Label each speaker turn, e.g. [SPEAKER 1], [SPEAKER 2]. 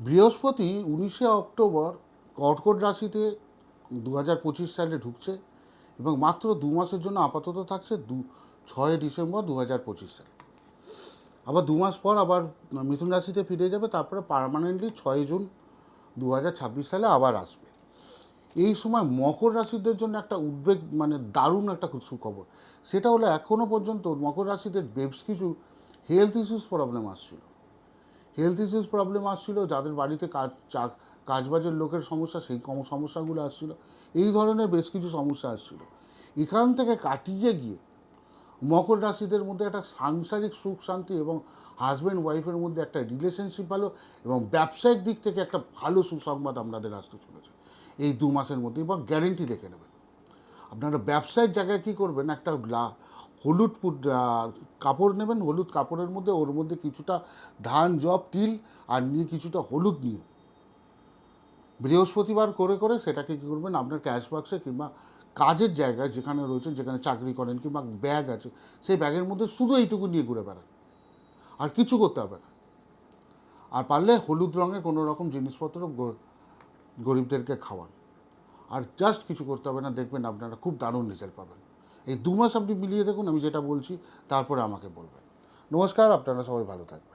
[SPEAKER 1] বৃহস্পতি 19 অক্টোবর কর্কট রাশিতে 2025 সালে ঢুকছে এবং মাত্র 2 মাসের জন্য আপাতত থাকছে 6 ডিসেম্বর 2025 সালে। আবার 2 মাস পর আবার মিথুন রাশিতে ফিরে যাবে, তারপরে পার্মানেন্টলি 6 জুন 2026 সালে আবার আসবে। এই সময় মকর রাশিদের জন্য একটা উদ্বেগ, মানে দারুণ একটা সুখবর। সেটা হলো এখনও পর্যন্ত মকর রাশিদের বেশ কিছু হেলথ ইস্যুস প্রবলেম আসছিল। যাদের বাড়িতে কাজবাজের লোকের সমস্যা, সেই সমস্যাগুলো আসছিল। এই ধরনের বেশ কিছু সমস্যা আসছিল। এখান থেকে কাটিয়ে গিয়ে মকর রাশিদের মধ্যে একটা সাংসারিক সুখ শান্তি এবং হাজব্যান্ড ওয়াইফের মধ্যে একটা রিলেশনশিপ ভালো, এবং ব্যবসায়িক দিক থেকে একটা ভালো সুসংবাদ আপনাদের আসতে চলেছে এই 2 মাসের মধ্যে। এবং গ্যারেন্টি দেখে নেবেন আপনারা ব্যবসায়ের জায়গায় কী করবেন, একটা হলুদ কাপড় নেবেন, হলুদ কাপড়ের মধ্যে ওর মধ্যে কিছুটা ধান, জব, তিল আর নিয়ে কিছুটা হলুদ নিয়ে বৃহস্পতিবার করে করে সেটাকে কী করবেন, আপনার ক্যাশ বাক্সে কিংবা কাজের জায়গায় যেখানে রয়েছেন, যেখানে চাকরি করেন কিংবা ব্যাগ আছে, সেই ব্যাগের মধ্যে শুধু এইটুকু নিয়ে ঘুরে বেড়ান, আর কিছু করতে হবে না। আর পারলে হলুদ রঙের কোনো রকম জিনিসপত্র গরিবদেরকে খাওয়ান, আর জাস্ট কিছু করতে হবে না। দেখবেন আপনারা খুব দারুণ রেজাল্ট পাবেন। এই 2 মাস আপনি মিলিয়ে দেখুন, আমি যেটা বলছি, তারপরে আমাকে বলবেন। নমস্কার, আপনারা সবাই ভালো থাকবেন।